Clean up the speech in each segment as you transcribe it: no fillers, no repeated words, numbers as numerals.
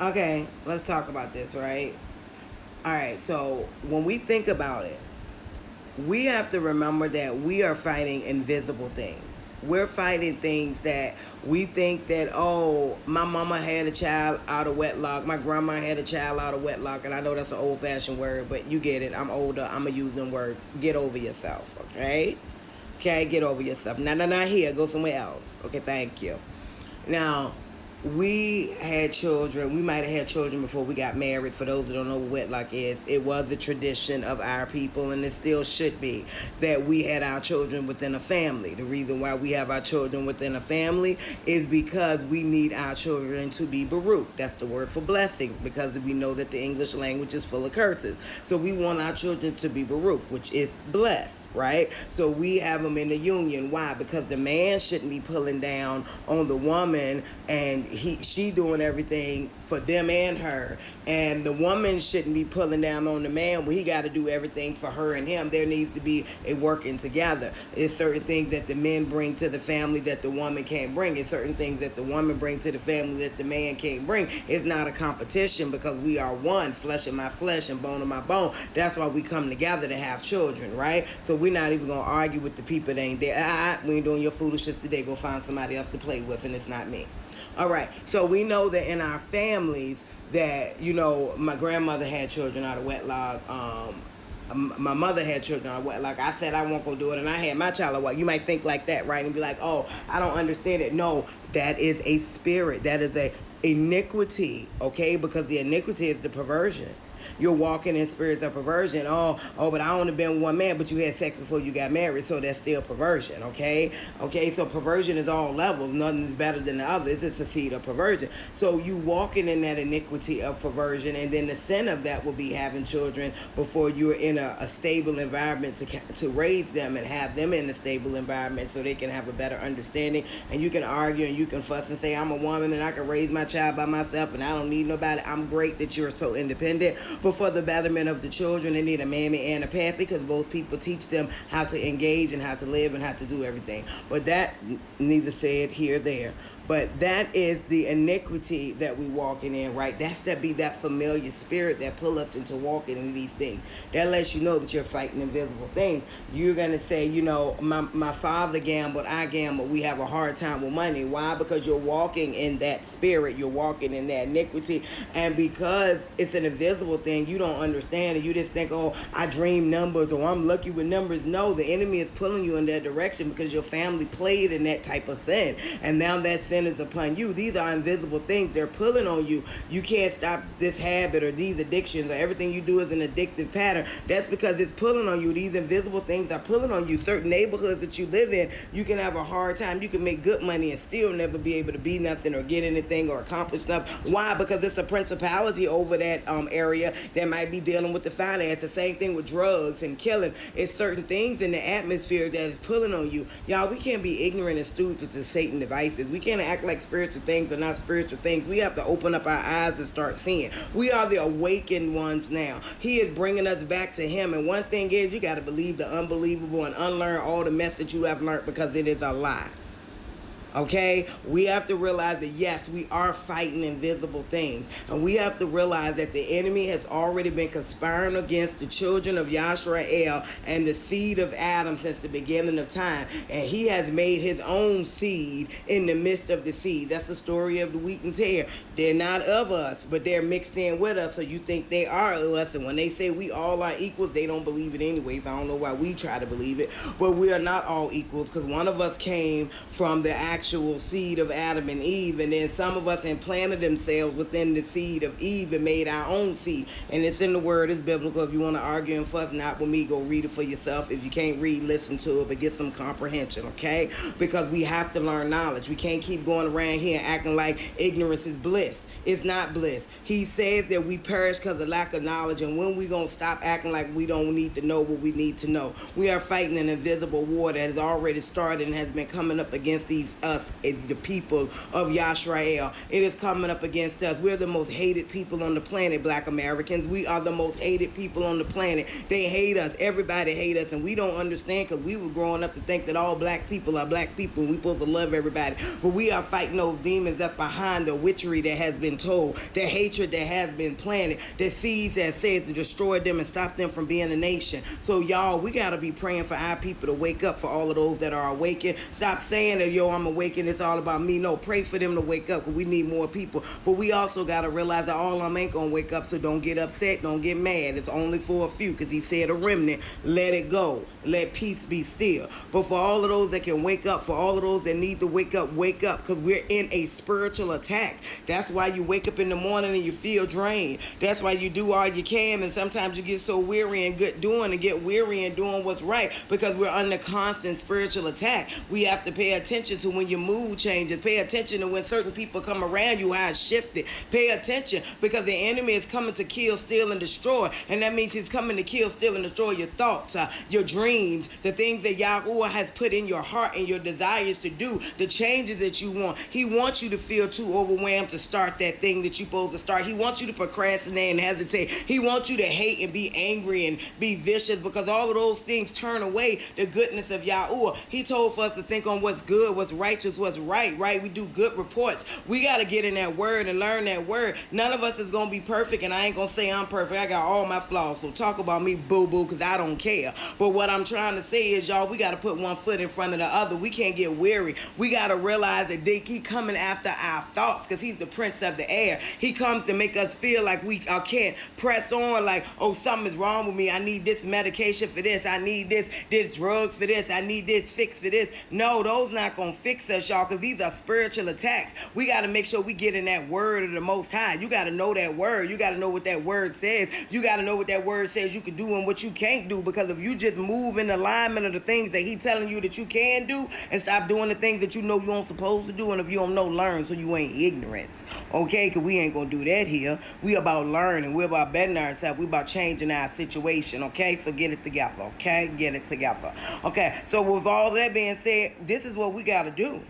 Okay, let's talk about this, right? All right, so when we think about it, we have to remember that we are fighting invisible things. We're fighting things that we think that, oh, my mama had a child out of wedlock, my grandma had a child out of wedlock, and I know that's an old fashioned word, but you get it. I'm older, I'm gonna use them words. Get over yourself, okay? Okay, get over yourself. Not here, go somewhere else. Okay, thank you. Now, we had children. We might have had children before we got married. For those that don't know what wedlock is, it was the tradition of our people, and it still should be, that we had our children within a family. The reason why we have our children within a family is because we need our children to be Baruch. That's the word for blessings, because we know that the English language is full of curses. So we want our children to be Baruch, which is blessed, right? So we have them in the union. Why? Because the man shouldn't be pulling down on the woman, and she doing everything for them and her, and the woman shouldn't be pulling down on the man when he got to do everything for her and him. There needs to be a working together. It's certain things that the men bring to the family that the woman can't bring. It's certain things that the woman brings to the family that the man can't bring. It's not a competition, because we are one, flesh of my flesh and bone of my bone. That's why we come together to have children, right? So we're not even going to argue with the people that ain't there. We ain't doing your foolishness today. Go find somebody else to play with, and it's not me. All right, so we know that in our families that, my grandmother had children out of wedlock. My mother had children out of wedlock. I said I won't go do it, and I had my child out of wedlock. You might think like that, right? And be like, oh, I don't understand it. No, that is a spirit. That is a iniquity, okay? Because the iniquity is the perversion. You're walking in spirits of perversion. But I only been with one man, but you had sex before you got married, so that's still perversion, okay? Okay, so perversion is all levels. Nothing is better than the other. It's just a seed of perversion. So you walking in that iniquity of perversion, and then the sin of that will be having children before you're in a stable environment to raise them and have them in a stable environment so they can have a better understanding. And you can argue and you can fuss and say, I'm a woman and I can raise my child by myself and I don't need nobody. I'm great that you're so independent. But for the betterment of the children, they need a mammy and a pappy, because both people teach them how to engage and how to live and how to do everything. But that, neither said here or there. But that is the iniquity that we walking in, right? That's that familiar spirit that pull us into walking in these things. That lets you know that you're fighting invisible things. You're going to say, my father gambled, I gambled. We have a hard time with money. Why? Because you're walking in that spirit. You're walking in that iniquity. And because it's an invisible thing, you don't understand it. You just think, oh, I dream numbers, or I'm lucky with numbers. No, the enemy is pulling you in that direction because your family played in that type of sin. And now that sin is upon you. These are invisible things. They're pulling on you. You can't stop this habit or these addictions, or everything you do is an addictive pattern. That's because it's pulling on you. These invisible things are pulling on you. Certain neighborhoods that you live in, you can have a hard time. You can make good money and still never be able to be nothing or get anything or accomplish stuff. Why? Because it's a principality over that area that might be dealing with the finance. The same thing with drugs and killing. It's certain things in the atmosphere that is pulling on you. Y'all, we can't be ignorant and stupid to Satan devices. We can't act like spiritual things are not spiritual things. We have to open up our eyes and start seeing. We are the awakened ones now. He is bringing us back to him. And one thing is, you got to believe the unbelievable and unlearn all the mess that you have learned, because it is a lie. Okay, we have to realize that yes, we are fighting invisible things, and we have to realize that the enemy has already been conspiring against the children of Yashrael and the seed of Adam since the beginning of time, and he has made his own seed in the midst of the seed. That's the story of the wheat and tare. They're not of us, but they're mixed in with us, so you think they are of us, and when they say we all are equals, they don't believe it anyways. I don't know why we try to believe it, but we are not all equals, because one of us came from the actual seed of Adam and Eve, and then some of us implanted themselves within the seed of Eve and made our own seed. And it's in the word, it's biblical. If you want to argue and fuss, not with me, go read it for yourself. If you can't read, listen to it, but get some comprehension, okay? Because we have to learn knowledge. We can't keep going around here and acting like ignorance is bliss. It's not bliss. He says that we perish because of lack of knowledge, and when we going to stop acting like we don't need to know what we need to know? We are fighting an invisible war that has already started and has been coming up against us, the people of Yashrael. It is coming up against us. We're the most hated people on the planet, Black Americans. We are the most hated people on the planet. They hate us. Everybody hate us, and we don't understand, because we were growing up to think that all black people are black people and we're supposed to love everybody. But we are fighting those demons that's behind the witchery that has been told, the hatred that has been planted, the seeds that said to destroy them and stop them from being a nation. So y'all, we got to be praying for our people to wake up, for all of those that are awakened. Stop saying that, yo, I'm awakened, it's all about me. No, pray for them to wake up, because we need more people. But we also got to realize that all of them ain't going to wake up, so don't get upset, don't get mad. It's only for a few, because he said a remnant, let it go, let peace be still. But for all of those that can wake up, for all of those that need to wake up, because we're in a spiritual attack. That's why you wake up in the morning and you feel drained. That's why you do all you can, and sometimes you get so weary and get weary and doing what's right, because we're under constant spiritual attack. We have to pay attention to when your mood changes. Pay attention to when certain people come around you, how it's shifted. Pay attention, because the enemy is coming to kill, steal, and destroy. And that means he's coming to kill, steal, and destroy your thoughts, your dreams, the things that Yahuwah has put in your heart and your desires to do, the changes that you want. He wants you to feel too overwhelmed to start that thing that you're supposed to start. He wants you to procrastinate and hesitate. He wants you to hate and be angry and be vicious, because all of those things turn away the goodness of Yahuwah. He told for us to think on what's good, what's righteous, what's right? We do good reports. We got to get in that word and learn that word. None of us is going to be perfect, and I ain't going to say I'm perfect. I got all my flaws, so talk about me, boo-boo, because I don't care. But what I'm trying to say is, y'all, we got to put one foot in front of the other. We can't get weary. We got to realize that he coming after our thoughts, because he's the prince of the air. He comes to make us feel like we can't press on, like, oh, something's wrong with me. I need this medication for this. I need this drug for this. I need this fix for this. No, those not going to fix us, y'all, because these are spiritual attacks. We got to make sure we get in that word of the Most High. You got to know that word. You got to know what that word says. You got to know what that word says you can do and what you can't do, because if you just move in alignment of the things that he's telling you that you can do, and stop doing the things that you know you aren't supposed to do, and if you don't know, learn, so you ain't ignorant. Okay, because we ain't going to do that here. We about learning. We're about bettering ourselves. We about changing our situation. Okay, so get it together. Okay, get it together. Okay, so with all that being said, this is what we got to do.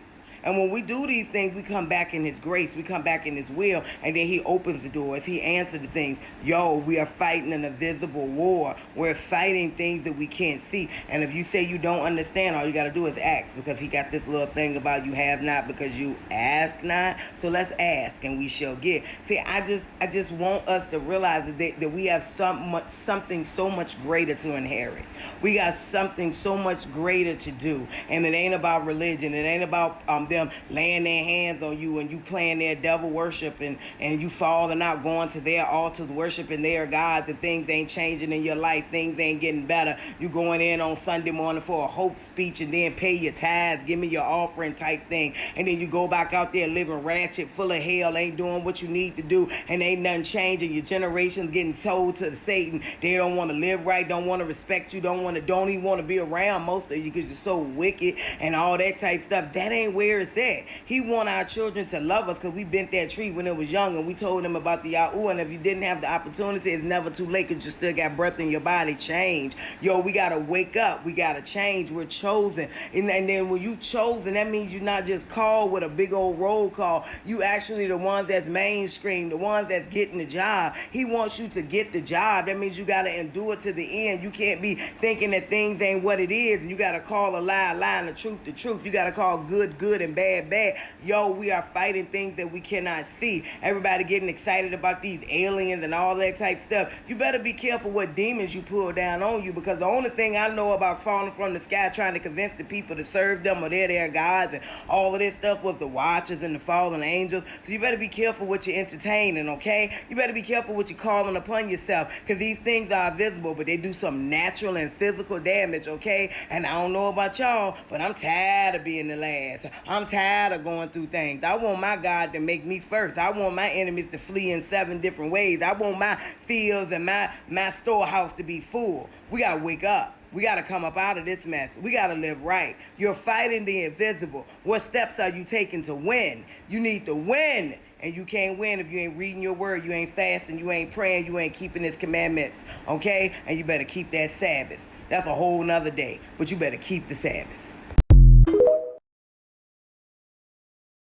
And when we do these things, we come back in his grace. We come back in his will. And then he opens the doors. He answers the things. Yo, we are fighting an invisible war. We're fighting things that we can't see. And if you say you don't understand, all you got to do is ask. Because he got this little thing about you have not because you ask not. So let's ask and we shall get. See, I just want us to realize that we have something so much greater to inherit. We got something so much greater to do. And it ain't about religion. It ain't about them laying their hands on you and you playing their devil worship and you falling out, going to their altars, worshiping their gods, and things ain't changing in your life. Things ain't getting better. You going in on Sunday morning for a hope speech and then pay your tithes, give me your offering type thing. And then you go back out there living ratchet, full of hell, ain't doing what you need to do, and ain't nothing changing. Your generation's getting sold to Satan. They don't want to live right, don't want to respect you, don't even want to be around most of you because you're so wicked and all that type stuff. That ain't where it's at. He want our children to love us because we bent that tree when it was young and we told them about the Yahuwah. And if you didn't have the opportunity, it's never too late because you still got breath in your body. Change. Yo, we got to wake up. We got to change. We're chosen. And then when you chosen, that means you're not just called with a big old roll call. You actually the ones that's mainstream, the ones that's getting the job. He wants you to get the job. That means you got to endure to the end. You can't be thinking that things ain't what it is. And you got to call a lie, and the truth, the truth. You got to call good, good, and bad, bad. Yo, we are fighting things that we cannot see. Everybody getting excited about these aliens and all that type stuff. You better be careful what demons you pull down on you, because the only thing I know about falling from the sky trying to convince the people to serve them or they're their gods and all of this stuff was the watchers and the fallen angels. So you better be careful what you're entertaining, okay? You better be careful what you're calling upon yourself, because these things are visible, but they do some natural and physical damage, okay? And I don't know about y'all, but I'm tired of being the last. I'm tired of going through things. I want my God to make me first. I want my enemies to flee in 7 different ways. I want my fields and my storehouse to be full. We got to wake up. We got to come up out of this mess. We got to live right. You're fighting the invisible. What steps are you taking to win? You need to win. And you can't win if you ain't reading your word, you ain't fasting, you ain't praying, you ain't keeping his commandments. Okay? And you better keep that Sabbath. That's a whole nother day. But you better keep the Sabbath.